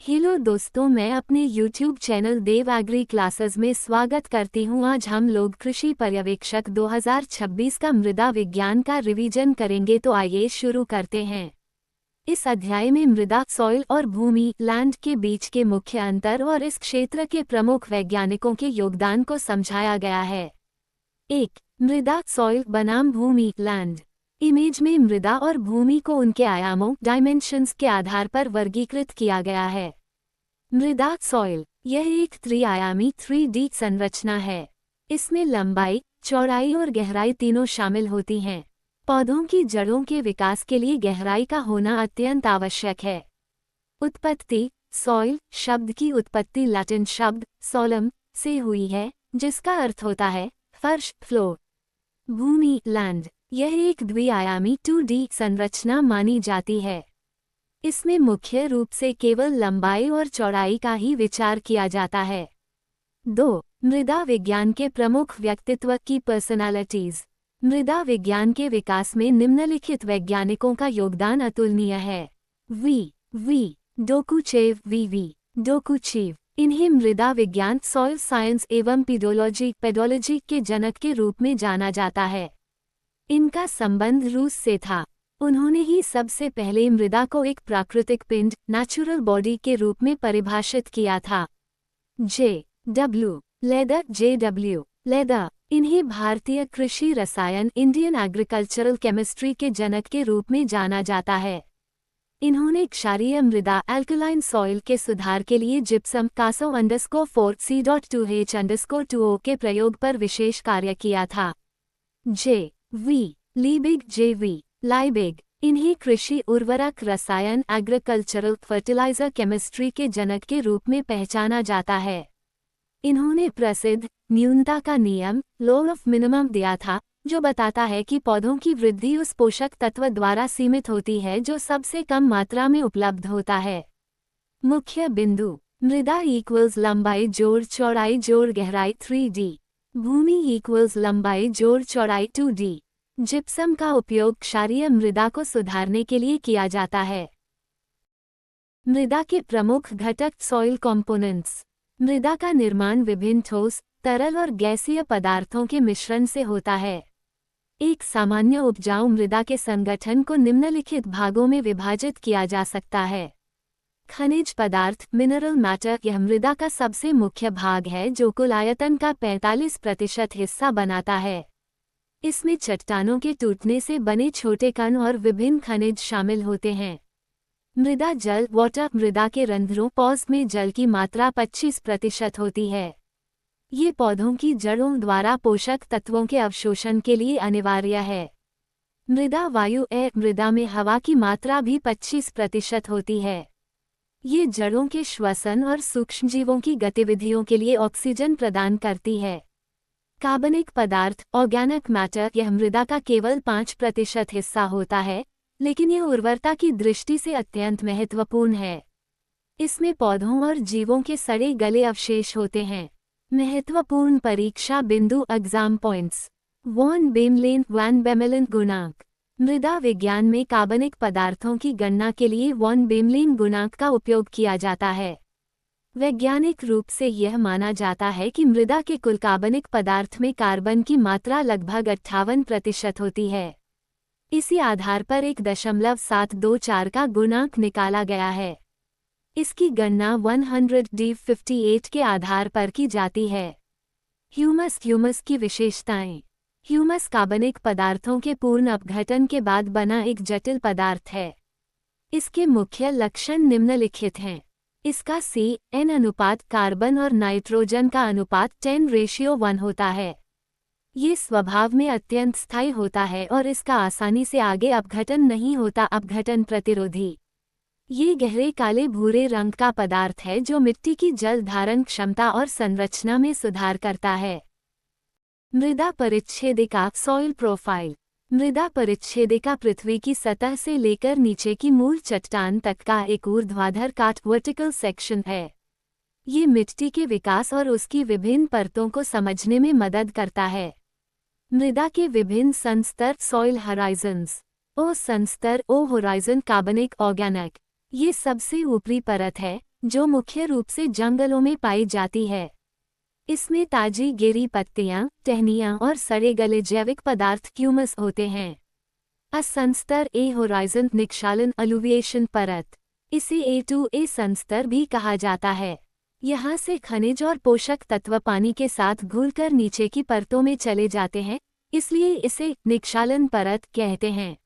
Hello दोस्तों, मैं अपने YouTube चैनल देव एग्री क्लासेस में स्वागत करती हूँ। आज हम लोग कृषि पर्यवेक्षक 2026 का मृदा विज्ञान का रिवीजन करेंगे। तो आइए शुरू करते हैं। इस अध्याय में मृदा सॉइल और भूमि लैंड के बीच के मुख्य अंतर और इस क्षेत्र के प्रमुख वैज्ञानिकों के योगदान को समझाया गया है। 1. मृदा सॉइल बनाम भूमि लैंड। इमेज में मृदा और भूमि को उनके आयामों डायमेंशंस के आधार पर वर्गीकृत किया गया है। मृदा सॉइल यह एक त्रिआयामी 3D संरचना है। इसमें लंबाई, चौड़ाई और गहराई तीनों शामिल होती हैं। पौधों की जड़ों के विकास के लिए गहराई का होना अत्यंत आवश्यक है। उत्पत्ति। सॉइल शब्द की उत्पत्ति लैटिन शब्द सॉलम से हुई है, जिसका अर्थ होता है फर्श, फ्लोर। भूमि लैंड यह एक द्विआयामी 2D संरचना मानी जाती है। इसमें मुख्य रूप से केवल लंबाई और चौड़ाई का ही विचार किया जाता है। 2. मृदा विज्ञान के प्रमुख व्यक्तित्व की पर्सनालिटीज। मृदा विज्ञान के विकास में निम्नलिखित वैज्ञानिकों का योगदान अतुलनीय है। वी डोकुचेव वी डोकुचेव इन्हें मृदा विज्ञान सॉइल साइंस एवं पेडोलॉजी के जनक के रूप में जाना जाता है। इनका संबंध रूस से था। उन्होंने ही सबसे पहले मृदा को एक प्राकृतिक पिंड नेचुरल बॉडी के रूप में परिभाषित किया था। जे.डब्ल्यू. लेदर इन्हें भारतीय कृषि रसायन इंडियन एग्रीकल्चरल केमिस्ट्री के जनक के रूप में जाना जाता है। इन्होंने क्षारीय मृदा एल्कलाइन सॉइल के सुधार के लिए जिप्सम Caso_4C.2H_2O के प्रयोग पर विशेष कार्य किया था। जे.वी. लाइबेग इन्हें कृषि उर्वरक रसायन एग्रीकल्चरल फर्टिलाइजर केमिस्ट्री के जनक के रूप में पहचाना जाता है। इन्होंने प्रसिद्ध न्यूनता का नियम लॉ ऑफ मिनिमम दिया था, जो बताता है कि पौधों की वृद्धि उस पोषक तत्व द्वारा सीमित होती है जो सबसे कम मात्रा में उपलब्ध होता है। मुख्य बिंदु। मृदा इक्वल्स लंबाई जोड़ चौड़ाई जोड़ गहराई 3D। भूमि इक्वल्स लंबाई जोड़ चौड़ाई 2D। जिप्सम का उपयोग क्षारीय मृदा को सुधारने के लिए किया जाता है। मृदा के प्रमुख घटक सॉइल कंपोनेंट्स। मृदा का निर्माण विभिन्न ठोस, तरल और गैसीय पदार्थों के मिश्रण से होता है। एक सामान्य उपजाऊ मृदा के संगठन को निम्नलिखित भागों में विभाजित किया जा सकता है। खनिज पदार्थ मिनरल मैटर यह मृदा का सबसे मुख्य भाग है, जो कुल आयतन का 45% हिस्सा बनाता है। इसमें चट्टानों के टूटने से बने छोटे कण और विभिन्न खनिज शामिल होते हैं। मृदा जल वाटर मृदा के रंध्रों पॉज में जल की मात्रा 25% होती है। ये पौधों की जड़ों द्वारा पोषक तत्वों के अवशोषण के लिए अनिवार्य है। मृदा वायु एयर मृदा में हवा की मात्रा भी 25% होती है। ये जड़ों के श्वसन और सूक्ष्मजीवों की गतिविधियों के लिए ऑक्सीजन प्रदान करती है। कार्बनिक पदार्थ ऑर्गेनिक मैटर यह मृदा का केवल 5% हिस्सा होता है, लेकिन यह उर्वरता की दृष्टि से अत्यंत महत्वपूर्ण है। इसमें पौधों और जीवों के सड़े गले अवशेष होते हैं। महत्वपूर्ण परीक्षा बिंदु एग्जाम पॉइंट्स। वॉन बेमलेन गुणांक। मृदा विज्ञान में कार्बनिक पदार्थों की गणना के लिए वॉन बेमलेन गुणांक का उपयोग किया जाता है। वैज्ञानिक रूप से यह माना जाता है कि मृदा के कुल कार्बनिक पदार्थ में कार्बन की मात्रा लगभग 58% होती है। इसी आधार पर 1.724 का गुणांक निकाला गया है। इसकी गणना 100D58 के आधार पर की जाती है। ह्यूमस की विशेषताएं। ह्यूमस कार्बनिक पदार्थों के पूर्ण अपघटन के बाद बना एक जटिल पदार्थ है। इसके मुख्य लक्षण निम्नलिखित हैं। इसका C/N अनुपात कार्बन और नाइट्रोजन का अनुपात 10:1 होता है। ये स्वभाव में अत्यंत स्थायी होता है और इसका आसानी से आगे अपघटन नहीं होता। अपघटन प्रतिरोधी। ये गहरे काले भूरे रंग का पदार्थ है जो मिट्टी की जल धारण क्षमता और संरचना में सुधार करता है। मृदा परिच्छेदिका सॉइल प्रोफाइल। मृदा परिच्छेदिका पृथ्वी की सतह से लेकर नीचे की मूल चट्टान तक का एक ऊर्ध्वाधर काट वर्टिकल सेक्शन है। ये मिट्टी के विकास और उसकी विभिन्न परतों को समझने में मदद करता है। मृदा के विभिन्न संस्तर सॉइल होराइजन्स। ओ संस्तर ओ होराइजन कार्बनिक ऑर्गेनिक। ये सबसे ऊपरी परत है, जो मुख्य रूप से जंगलों में पाई जाती है। इसमें ताजी गिरी पत्तियां, टहनियां और सड़े गले जैविक पदार्थ क्यूमस होते हैं। असंस्तर ए होराइजन निक्षालन अलुविएशन परत, इसे A2A संस्तर भी कहा जाता है। यहाँ से खनिज और पोषक तत्व पानी के साथ घुलकर नीचे की परतों में चले जाते हैं, इसलिए इसे निक्षालन परत कहते हैं।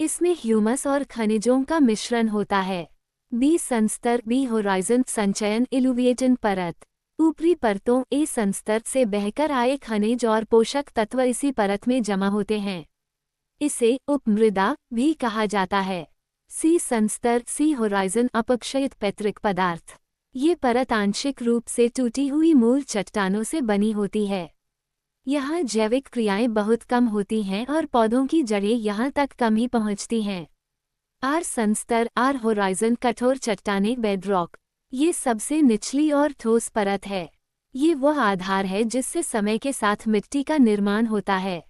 इसमें ह्यूमस और खनिजों का मिश्रण होता है। बी संस्तर बी होराइजन संचयन इलुविएटन परत, ऊपरी परतों ए संस्तर से बहकर आए खनिज और पोषक तत्व इसी परत में जमा होते हैं। इसे उपमृदा भी कहा जाता है। सी संस्तर सी होराइजन अपक्षयित पैतृक पदार्थ, ये परत आंशिक रूप से टूटी हुई मूल चट्टानों से बनी होती है। यहाँ जैविक क्रियाएं बहुत कम होती हैं और पौधों की जड़ें यहाँ तक कम ही पहुँचती हैं। आर संस्तर आर होराइजन कठोर चट्टानें बेडरॉक, ये सबसे निचली और ठोस परत है। ये वह आधार है जिससे समय के साथ मिट्टी का निर्माण होता है।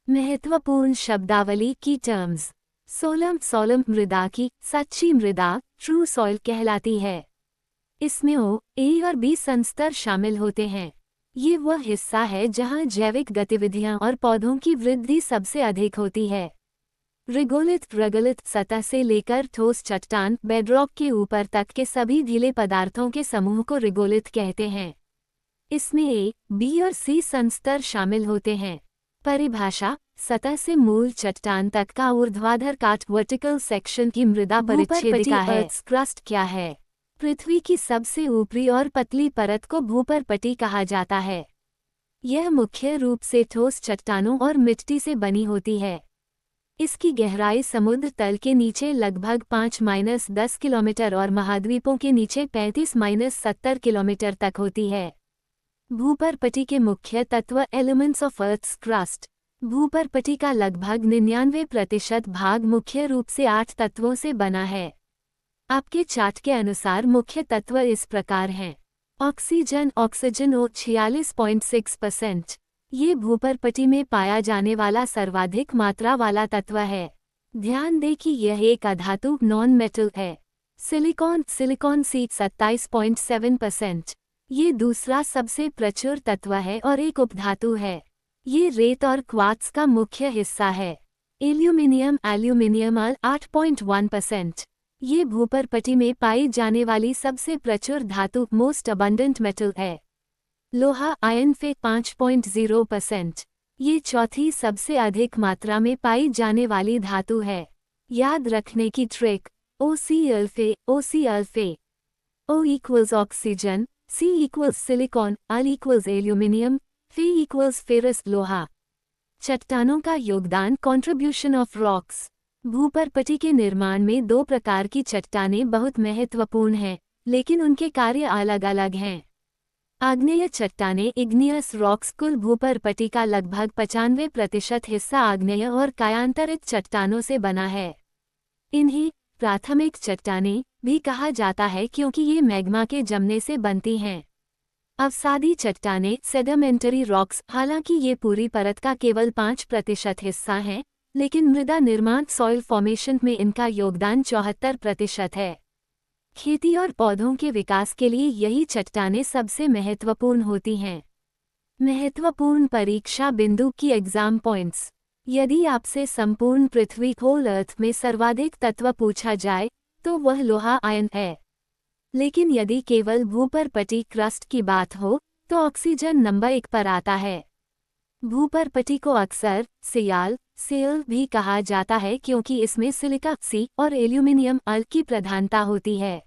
महत्वपूर्ण शब्दावली की टर्म्स। सोलम मृदा की सच्ची मृदा ट्रू सॉइल कहलाती है। इसमें ओ, ए और बी संस्तर शामिल होते हैं। ये वह हिस्सा है जहां जैविक गतिविधियां और पौधों की वृद्धि सबसे अधिक होती है। रिगोलित सतह से लेकर ठोस चट्टान बेडरॉक के ऊपर तक के सभी ढीले पदार्थों के समूह को रिगोलित कहते हैं। इसमें ए, बी और सी संस्तर शामिल होते हैं। परिभाषा, सतह से मूल चट्टान तक का ऊर्ध्वाधर काट वर्टिकल सेक्शन की मृदा परिच्छेदिका है। क्रस्ट क्या है? पृथ्वी की सबसे ऊपरी और पतली परत को भूपरपटी कहा जाता है। यह मुख्य रूप से ठोस चट्टानों और मिट्टी से बनी होती है। इसकी गहराई समुद्र तल के नीचे लगभग 5-10 किलोमीटर और महाद्वीपों के नीचे 35-70 किलोमीटर तक होती है। भूपरपटी के मुख्य तत्व एलिमेंट्स ऑफ अर्थ्स क्रस्ट। भूपरपटी का लगभग 99% भाग मुख्य रूप से 8 तत्वों से बना है। आपके चार्ट के अनुसार मुख्य तत्व इस प्रकार हैं। Oxygen O 46.6%। ये भूपरपटी में पाया जाने वाला सर्वाधिक मात्रा वाला तत्व है। ध्यान दें कि यह एक अधातु नॉन मेटल है। Silicon C 27.7%। ये दूसरा सबसे प्रचुर तत्व है और एक उपधातु है। ये रेत और क्वार्ट्ज का मुख्य हिस्सा है। एल्यूमिनियम 8.1%। ये भूपरपटी में पाई जाने वाली सबसे प्रचुर धातु मोस्ट अबंडेंट मेटल है। लोहा आयन फे 5.0%। ये चौथी सबसे अधिक मात्रा में पाई जाने वाली धातु है। याद रखने की ट्रिक, OCl फे O equals oxygen, C equals silicon, Al equals aluminium, फे इक्वल्स फेरस लोहा। चट्टानों का योगदान कॉन्ट्रीब्यूशन ऑफ रॉक्स। भूपरपटी के निर्माण में 2 प्रकार की चट्टानें बहुत महत्वपूर्ण हैं, लेकिन उनके कार्य अलग अलग हैं। आग्नेय चट्टानें इग्नियस रॉक्स कुल भूपरपटी का लगभग 95% हिस्सा आग्नेय और कायांतरित चट्टानों से बना है। इन्हें प्राथमिक चट्टानें भी कहा जाता है क्योंकि ये मैग्मा के जमने से बनती हैं। अवसादी चट्टानें सेडिमेंटरी रॉक्स, हालांकि ये पूरी परत का केवल 5% हिस्सा हैं, लेकिन मृदा निर्माण सॉइल फॉर्मेशन में इनका योगदान 74% है। खेती और पौधों के विकास के लिए यही चट्टानें सबसे महत्वपूर्ण होती हैं। महत्वपूर्ण परीक्षा बिंदु की एग्जाम पॉइंट्स। यदि आपसे संपूर्ण पृथ्वी होल अर्थ में सर्वाधिक तत्व पूछा जाए तो वह लोहा आयन है। लेकिन यदि केवल भूपरपटी क्रस्ट की बात हो तो ऑक्सीजन नंबर 1 पर आता है। भूपरपटी को अक्सर सेल भी कहा जाता है क्योंकि इसमें सिलिका C और एल्यूमिनियम Al की प्रधानता होती है।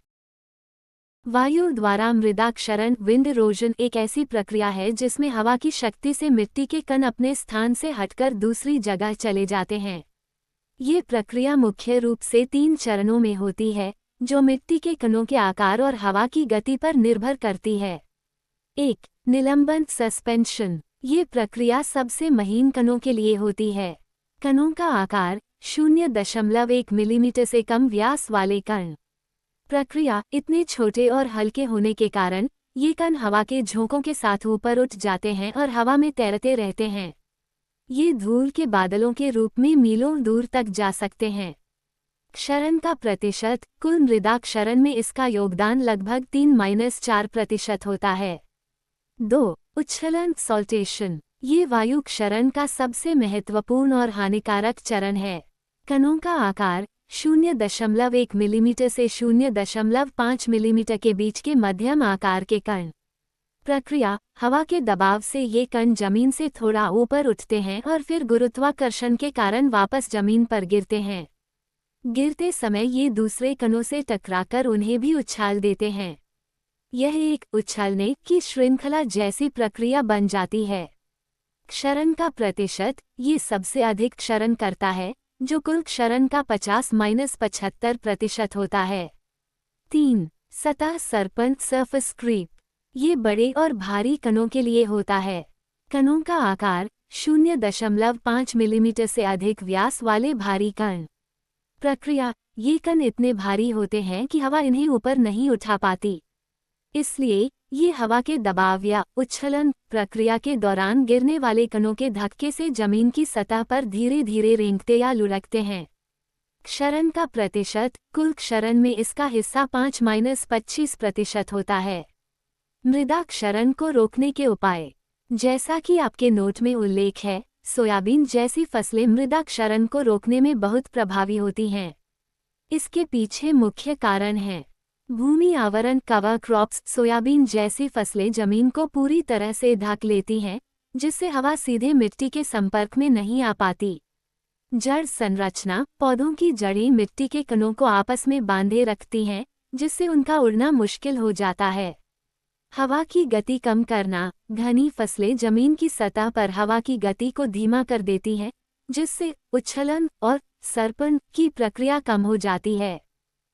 वायु द्वारा मृदा क्षरण विंड इरोजन एक ऐसी प्रक्रिया है जिसमें हवा की शक्ति से मिट्टी के कण अपने स्थान से हटकर दूसरी जगह चले जाते हैं। ये प्रक्रिया मुख्य रूप से 3 चरणों में होती है, जो मिट्टी के कणों के आकार और हवा की गति पर निर्भर करती है। 1. निलंबन सस्पेंशन। ये प्रक्रिया सबसे महीन कणों के लिए होती है। कणों का आकार 0.1 मिलीमीटर से कम व्यास वाले कण। प्रक्रिया इतने छोटे और हल्के होने के कारण ये कण हवा के झोंकों के साथ ऊपर उठ जाते हैं और हवा में तैरते रहते हैं। ये धूल के बादलों के रूप में मीलों दूर तक जा सकते हैं। क्षरण का प्रतिशत, कुल मृदा क्षरण में इसका योगदान लगभग 3-4% होता है। 2. उच्छलन सॉल्टेशन। ये वायु क्षरण का सबसे महत्वपूर्ण और हानिकारक चरण है। कणों का आकार 0.1 मिलीमीटर से 0.5 मिलीमीटर के बीच के मध्यम आकार के कण। प्रक्रिया, हवा के दबाव से ये कण जमीन से थोड़ा ऊपर उठते हैं और फिर गुरुत्वाकर्षण के कारण वापस जमीन पर गिरते हैं। गिरते समय ये दूसरे कणों से टकराकर उन्हें भी उछाल देते हैं। यह एक उछलने की श्रृंखला जैसी प्रक्रिया बन जाती है। क्षरण का प्रतिशत, ये सबसे अधिक क्षरण करता है, जो कुल क्षरण का 50-75% होता है। 3. सतह सर्पन सरफेस क्रीप। ये बड़े और भारी कणों के लिए होता है। कणों का आकार 0.5 मिलीमीटर से अधिक व्यास वाले भारी कण। प्रक्रिया, ये कण इतने भारी होते हैं कि हवा इन्हें ऊपर नहीं उठा पाती। इसलिए ये हवा के दबाव या उच्छलन प्रक्रिया के दौरान गिरने वाले कणों के धक्के से जमीन की सतह पर धीरे धीरे रेंगते या लुढ़कते हैं। क्षरण का प्रतिशत, कुल क्षरण में इसका हिस्सा 5-25% होता है। मृदा क्षरण को रोकने के उपाय। जैसा कि आपके नोट में उल्लेख है, सोयाबीन जैसी फसलें मृदा क्षरण को रोकने में बहुत प्रभावी होती हैं। इसके पीछे मुख्य कारण हैं। भूमि आवरण कवर क्रॉप्स। सोयाबीन जैसी फसलें जमीन को पूरी तरह से ढक लेती हैं, जिससे हवा सीधे मिट्टी के संपर्क में नहीं आ पाती। जड़ संरचना, पौधों की जड़ें मिट्टी के कणों को आपस में बांधे रखती हैं, जिससे उनका उड़ना मुश्किल हो जाता है। हवा की गति कम करना। घनी फसलें जमीन की सतह पर हवा की गति को धीमा कर देती हैं, जिससे उच्छलन और सर्पन की प्रक्रिया कम हो जाती है।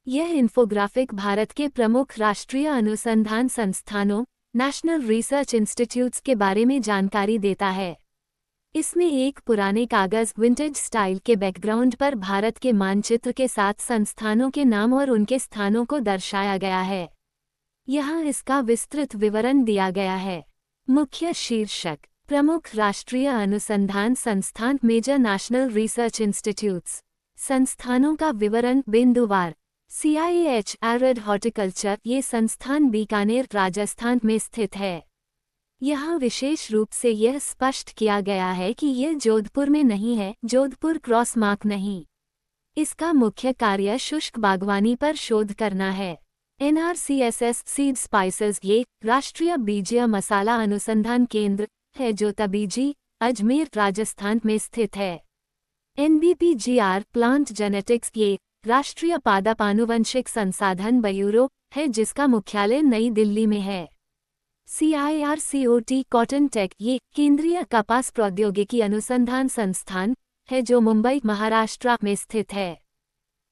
यह इन्फोग्राफिक भारत के प्रमुख राष्ट्रीय अनुसंधान संस्थानों, नेशनल रिसर्च इंस्टीट्यूट्स के बारे में जानकारी देता है। इसमें एक पुराने कागज विंटेज स्टाइल के बैकग्राउंड पर भारत के मानचित्र के साथ संस्थानों के नाम और उनके स्थानों को दर्शाया गया है। यहाँ इसका विस्तृत विवरण दिया गया है। मुख्य शीर्षक, प्रमुख राष्ट्रीय अनुसंधान संस्थान मेजर नेशनल रिसर्च इंस्टीट्यूट्स। संस्थानों का विवरण बिंदुवार। CIAH arid horticulture. ये संस्थान बीकानेर, राजस्थान में स्थित है। यहाँ विशेष रूप से यह स्पष्ट किया गया है कि यह जोधपुर में नहीं है, जोधपुर क्रॉस मार्क नहीं। इसका मुख्य कार्य शुष्क बागवानी पर शोध करना है। NRCSS seed spices. ये राष्ट्रीय बीजीय मसाला अनुसंधान केंद्र है जो तबीजी, अजमेर, राजस्थान में स्थित है। NBPGR plant genetics. ये राष्ट्रीय पादप आनुवंशिक संसाधन ब्यूरो है जिसका मुख्यालय नई दिल्ली में है। CIRCOT cotton tech. ये केंद्रीय कपास प्रौद्योगिकी अनुसंधान संस्थान है जो मुंबई, महाराष्ट्र में स्थित है।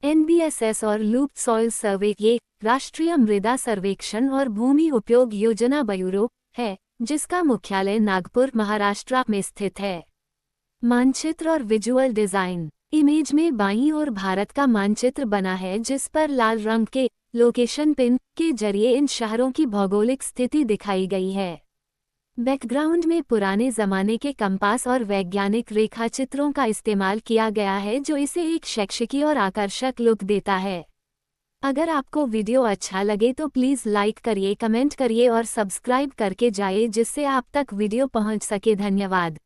NBSS और लूप सॉइल सर्वे। ये राष्ट्रीय मृदा सर्वेक्षण और भूमि उपयोग योजना ब्यूरो है जिसका मुख्यालय नागपुर, महाराष्ट्र में स्थित है। मानचित्र और विजुअल डिजाइन। इमेज में बाईं ओर भारत का मानचित्र बना है जिस पर लाल रंग के लोकेशन पिन के जरिए इन शहरों की भौगोलिक स्थिति दिखाई गई है। बैकग्राउंड में पुराने जमाने के कंपास और वैज्ञानिक रेखाचित्रों का इस्तेमाल किया गया है जो इसे एक शैक्षिकी और आकर्षक लुक देता है। अगर आपको वीडियो अच्छा लगे तो प्लीज़ लाइक करिए, कमेंट करिए और सब्सक्राइब करके जाइए जिससे आप तक वीडियो पहुंच सके। धन्यवाद।